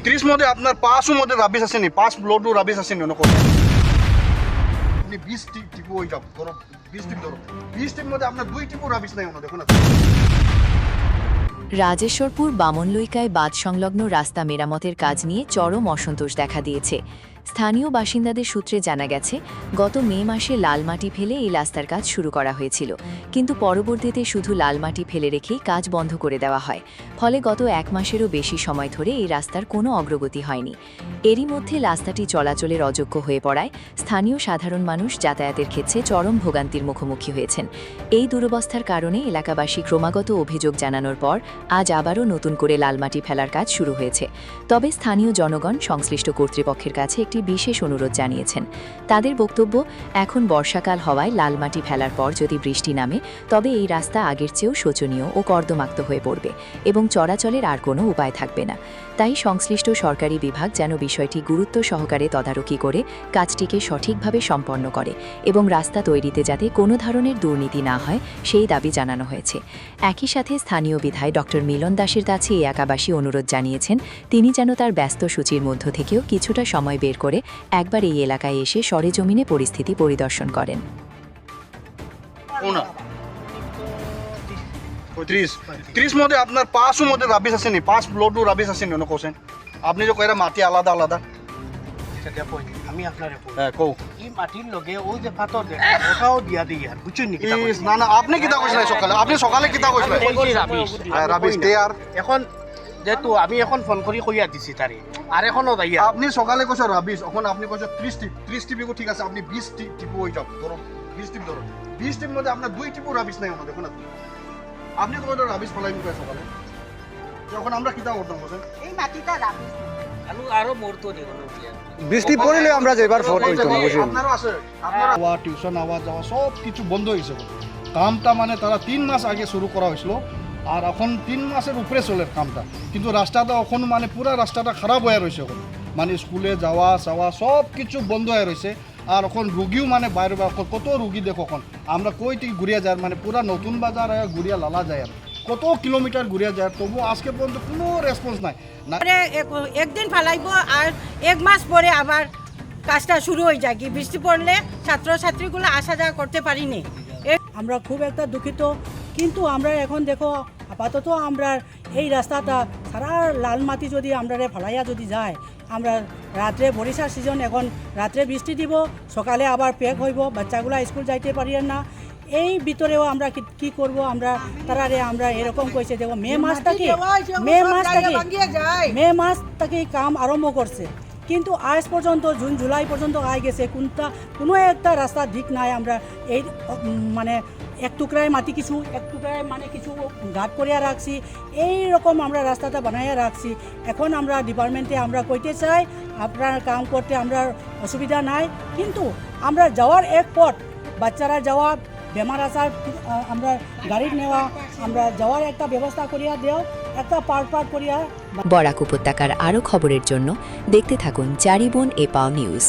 30 মধ্যে আপনার 5 মধ্যে রাবিশ আসেনি, 5 ব্লডও রাবিশ আসেনি অন্য কোনো। আপনি 20 টিপু ওই যাও ধরো, 20 টিপ ধরো, 20 টিপ মধ্যে আপনার 2 টিপু রাবিশ নাই অন্য, দেখুন না। রাজেশ্বরপুর বামনলইকায় বাঁধ সংলগ্ন রাস্তা মেরামতের কাজ নিয়ে চরম অসন্তোষ দেখা দিয়েছে। স্থানীয় বাসিন্দাদের সূত্রে জানা গেছে, গত মে মাসে লাল মাটি ফেলে এই রাস্তার কাজ শুরু করা হয়েছিল, কিন্তু পরবর্তীতে শুধু লাল মাটি ফেলে রেখেই কাজ বন্ধ করে দেওয়া হয়। ফলে গত 1 মাসেরও বেশি সময় ধরে এই রাস্তার কোনো অগ্রগতি হয়নি। এরই মধ্যে রাস্তাটি চলাচলের অযোগ্য হয়ে পড়ায় স্থানীয় সাধারণ মানুষ যাতায়াতের ক্ষেত্রে চরম ভোগান্তির মুখোমুখি হয়েছেন। এই দুরবস্থার কারণে এলাকাবাসী ক্রমাগত অভিযোগ জানানোর পর আজ আবারও নতুন করে লাল মাটি ফেলার কাজ শুরু হয়েছে। তবে স্থানীয় জনগণ সংশ্লিষ্ট কর্তৃপক্ষের কাছে একটি বিশেষ অনুরোধ জানিয়েছেন। তাদের বক্তব্য, এখন বর্ষাকাল হওয়ায় লাল মাটি ফেলার পর যদি বৃষ্টি নামে তবে এই রাস্তা আগের চেয়েও শোচনীয় ও কর্দমাক্ত হয়ে পড়বে এবং চলাচলের আর কোনো উপায় থাকবে না। তাই সংশ্লিষ্ট সরকারি বিভাগ যেন বিষয়টি গুরুত্ব সহকারে তদারকি করে কাজটিকে সঠিকভাবে সম্পন্ন করে এবং রাস্তা তৈরিতে যাতে কোনো ধরনের দুর্নীতি না হয় সেই দাবি জানানো হয়েছে। একই সাথে স্থানীয় বিধায়ক ডক্টর মিলন দাসের কাছে এলাকাবাসী অনুরোধ জানিয়েছেন, তিনি যেন তার ব্যস্ত সূচির মধ্য থেকেও কিছুটা সময় বের করে একবার এই এলাকায় এসে সরেজমিনে পরিস্থিতি পরিদর্শন করেন। 30 মধ্যে আপনার 5 মধ্যে রাবিশ আসেনি, 5 ব্লডও রাবিশ আসেনি অন্য কোসেন। আপনি যে কইরা মাটি আলাদা আলাদা, আমি আপনারে কই হ্যাঁ কও। এই মাটির লগে ওই যে পাথর দেখা ওটাও দিয়া দিই আর বুঝছেন নি কিতা না না, আপনি কিতা কইছিলেন সকালে? আপনি সকালে কিতা কইছিলেন? হ্যাঁ রাবিশ তে আর এখন যেহেতু আমি এখন ফোন করি কইয়া দিছি তারে আর এখনো যাইয়া আপনি সকালে কইছো রাবিশ, এখন আপনি কইছো 30 টিপ ঠিক আছে, আপনি 20 টিপু ওই যাও ধরো, 20 টিপ ধরো, 20 টিপ মধ্যে আপনার 2 টিপু রাবিশ নাই অন্য, দেখুন না। আপনি কইতো রাবিশ ফলাই কই সকালে, যখন আমরা কিতা করতাম বলেন এই মাটিটা রাবিশ আরো মরতো নি কোনো বৃষ্টি পড়লে আমরা যেবার ফট হইতো না বুঝুন। আপনারও আছে, আপনারা টিউশন আওয়া যাওয়া সব কিছু বন্ধ হয়েছে। কামটা মানে তারা 3 মাস আগে শুরু করা হয়েছিল, আর এখন 3 মাসের উপরে চলে কামটা, কিন্তু রাস্তাটা এখন মানে পুরো রাস্তাটা খারাপ হয়ে রয়েছে। এখন মানে স্কুলে যাওয়া যাওয়া সব কিছু বন্ধ হয়ে রয়েছে। আর এখন রুগীও মানে বাইরে কত রুগী দেখো, এখন আমরা কই থেকে ঘুরিয়া যায়, মানে পুরা নতুন বাজার ঘুরিয়া লালা যায়, আর কত কিলোমিটার ঘুরিয়া যায়, তবু আজকে পর্যন্ত কোনো রেসপন্স নাই না। একদিন ফালাইব আর 1 মাস পরে আবার কাজটা শুরু হয়ে যায়। কি বৃষ্টি পড়লে ছাত্রছাত্রীগুলো আসা যাওয়া করতে পারিনি। আমরা খুব একটা দুঃখিত, কিন্তু আমরা এখন দেখো আপাতত আমরা এই রাস্তাটা সারা লাল মাটি যদি আমরা ফালাইয়া যদি যায়, আমরা রাত্রে বরিশার সিজন, এখন রাত্রে বৃষ্টি দিব, সকালে আবার প্যাক হইব, বাচ্চাগুলো স্কুল যাইতে পারিয়ে না। এই ভিতরেও আমরা কি করব, আমরা তারারে আমরা এরকম কইছে, দেখো মে মাস থেকে কাম আরম্ভ করছে, কিন্তু আজ পর্যন্ত জুন জুলাই পর্যন্ত আই গেছে, কোনো একটা রাস্তার দিক নাই। আমরা এই মানে এক টুকরায় মাটি কিছু ঘাট করিয়া রাখছি, এই রকম আমরা রাস্তাটা বানাইয়া রাখছি। এখন আমরা ডিপার্টমেন্টে আমরা কইতে চাই, আপনার কাম করতে আমরা অসুবিধা নাই, কিন্তু আমরা যাওয়ার এক পথ, বাচ্চারা যাওয়া, বেমার আসার আমরা গাড়ি নেওয়া, আমরা যাওয়ার একটা ব্যবস্থা করিয়া দেও, একটা পার্ট করিয়া। বরাক উপত্যকার আরও খবরের জন্য দেখতে থাকুন চারিবন এপাও নিউজ।